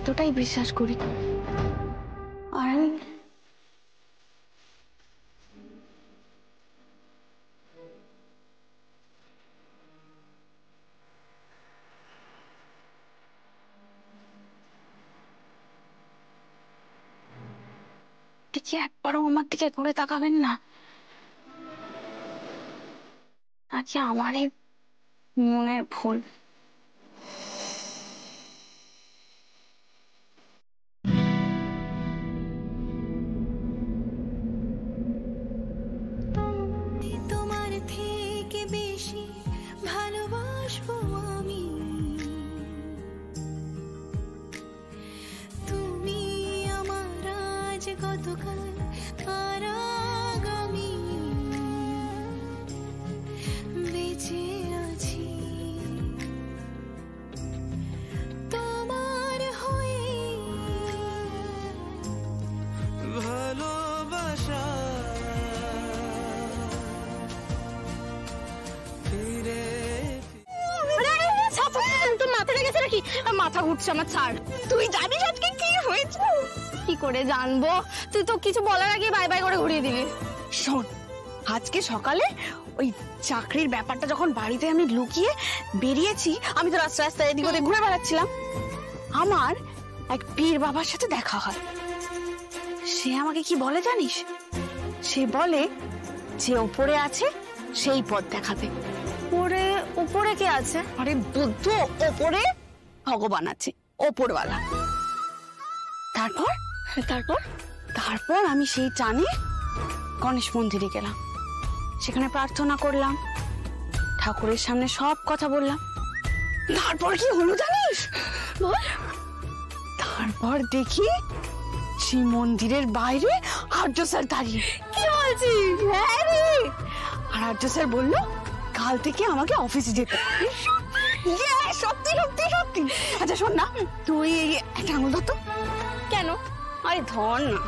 এতটাই বিশ্বাস করি। আর আমি দেখি একবারও আমার দিকে ঘুরে তাকাবেন না, নাকি আমারই মনের ভুল? তোমার থেকে বেশি ভালোবাসবো আমি, তুমি আমার আজ গতকাল আর আগামী, বেঁচে আছি তোমার হয়ে। ভালোবাসা মাথা ঘুরছে আমার, ছাড়। তুই জানিস আজকে কি হয়েছে? কি করে জানবো? তুই তো কিছু বলার আগে বাই বাই করে ঘুরিয়ে দিলি। শোন, আজকে সকালে ওই চাকরির ব্যাপারটা যখন বাড়িতে আমি লুকিয়ে বেরিয়েছি, আমি তো রাস্তায় রাস্তায় এদিক ওদিক ঘুরে বেড়াচ্ছিলাম, আমার এক পীর বাবার সাথে দেখা হয়। সে আমাকে কি বলে জানিস? সে বলে যে ওপরে আছে সেই পথ দেখাবে। ওপরে? ওপরে কে আছে? আরে বুদ্ধ, ওপরে ভগবান আছে, ওপরওয়ালা। তারপর তারপর তারপর আমি সেই টানে গণেশ মন্দিরে গেলাম, সেখানে প্রার্থনা করলাম, ঠাকুরের সামনে সব কথা বললাম। তারপর কি হলো জানিস? বল। তারপর দেখি সেই মন্দিরের বাইরে আর্য স্যার দাঁড়িয়ে। কি বলছিস? হ্যাঁ রে। আর আর্য স্যার বললো কাল থেকে আমাকে অফিসে যেতে। সত্যি সত্যি সত্যি। আচ্ছা শোন না, তুই একটা আঙুল ধর তো। কেন? আরে ধর না।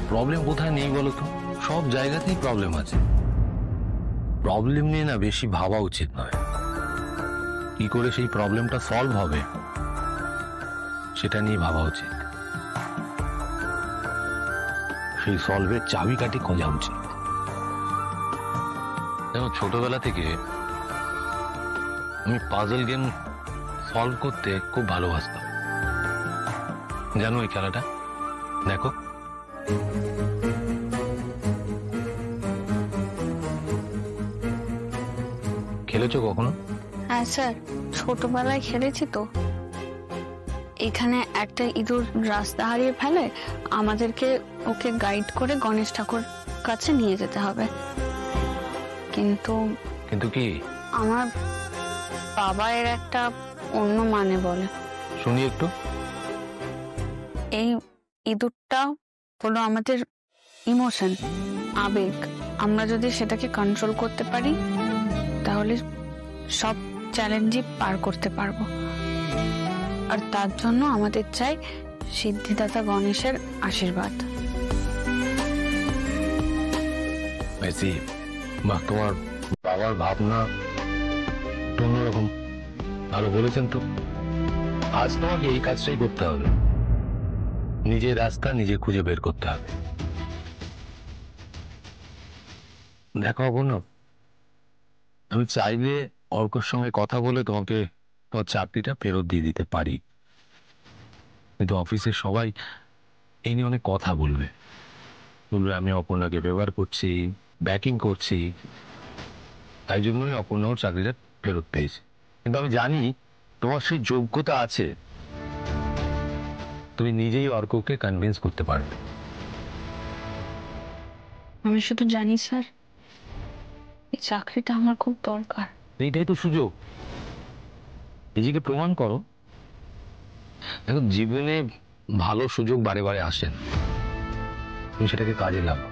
প্রবলেম কোথায় নেই বলো তো? সব জায়গাতেই প্রবলেম আছে। প্রবলেম নিয়ে না বেশি ভাবা উচিত নয়, কি করে সেই প্রবলেমটা সলভ হবে সেটা নিয়ে ভাবা উচিত। সেই সলভের চাবিকাঠি খোঁজা উচিত। দেখো, ছোটবেলা থেকে আমি পাজল গেম সলভ করতে খুব ভালোবাসতাম। জানো এই খেলাটা? দেখো, খেলেছো কখনো? হ্যাঁ স্যার, ছোটবেলায় খেলেছি তো। এখানে একটা ইঁদুর রাস্তা হারিয়ে ফেলে, আমাদেরকে ওকে গাইড করে গণেশ ঠাকুর কাছে নিয়ে যেতে হবে। কিন্তু কিন্তু কি? আমার বাবা এর একটা অন্য মানে বলে। শুনি একটু। এই ইঁদুরটা হলো আমাদের ইমোশন, আবেগ। আমরা যদি সেটাকে কন্ট্রোল করতে পারি তাহলে সব চ্যালেঞ্জই পার করতে পারবো। আর তার জন্য আমাদের চাই সিদ্ধিদাতা গণেশের আশীর্বাদ। তোমার বাবার ভাবনা অন্যরকম, ভালো বলেছেন তো। আজ তোমাকে এই কাজটাই করতে হবে, নিজের রাস্তা নিজে খুঁজে বের করতে হবে। দেখো অপর্ণব, আমি চাইলে অর্কর সঙ্গে কথা বলে তোমাকে তোমার চাকরিটা ফেরত দিয়ে দিতে পারি, কিন্তু অফিসের সবাই এই নিয়ে অনেক কথা বলবে। আমি অপর্ণাকে ব্যবহার করছি, ব্যাকিং করছি, তাই জন্যই অপর্ণার চাকরিটা ফেরত পেয়েছি। কিন্তু আমি জানি তোমার সেই যোগ্যতা আছে, তুমি নিজেই অর্ককে কনভিন্স করতে পারবে। আমি শুধু জানি স্যার, এই চাকরিটা আমার খুব দরকার। এইটাই তো সুযোগ, নিজেকে প্রমাণ করো। দেখো, জীবনে ভালো সুযোগ বারে বারে আসে না, তুমি সেটাকে কাজে লাগাও।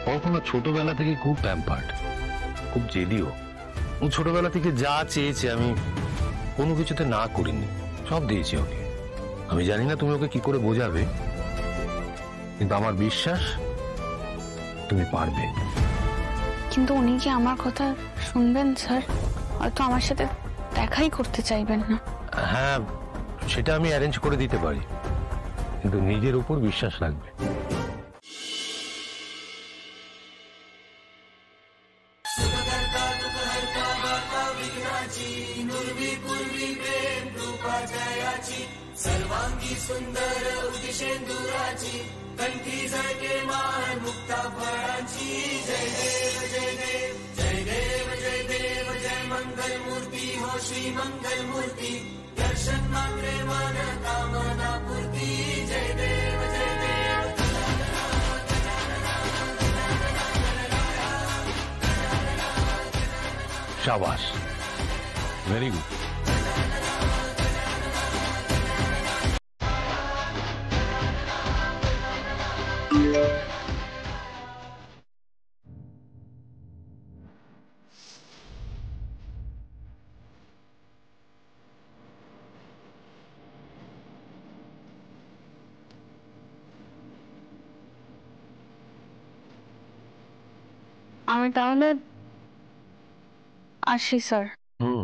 কখনো ছোটবেলা থেকে খুব প্যাম্পার্ড, খুব জেদিও। ও ছোটবেলা থেকে যা চেয়েছে আমি কোনো কিছুতে না করিনি, সব দিয়েছি ওকে। আমি জানি না তুমি ওকে কি করে বোঝাবে, কিন্তু আমার বিশ্বাস তুমি পারবে। কিন্তু উনি কি আমার কথা শুনবেন স্যার? হয়তো আমার সাথে দেখাই করতে চাইবেন না। হ্যাঁ, সেটা আমি অ্যারেঞ্জ করে দিতে পারি, কিন্তু নিজের উপর বিশ্বাস রাখবে। सर्वांगी सुंदर उदिशेंदुराची कंठी झळके मान मुक्ता फळांची जय देव जय देव जय देव जय देव जय मंगल मूर्ती हो श्री मंगल मूर्ती दर्शन मात्रे मन कामना पूर्ती जय देव जय देव। शाबाश, वेरी गुड। আমি তাহলে আসি স্যার। হুম।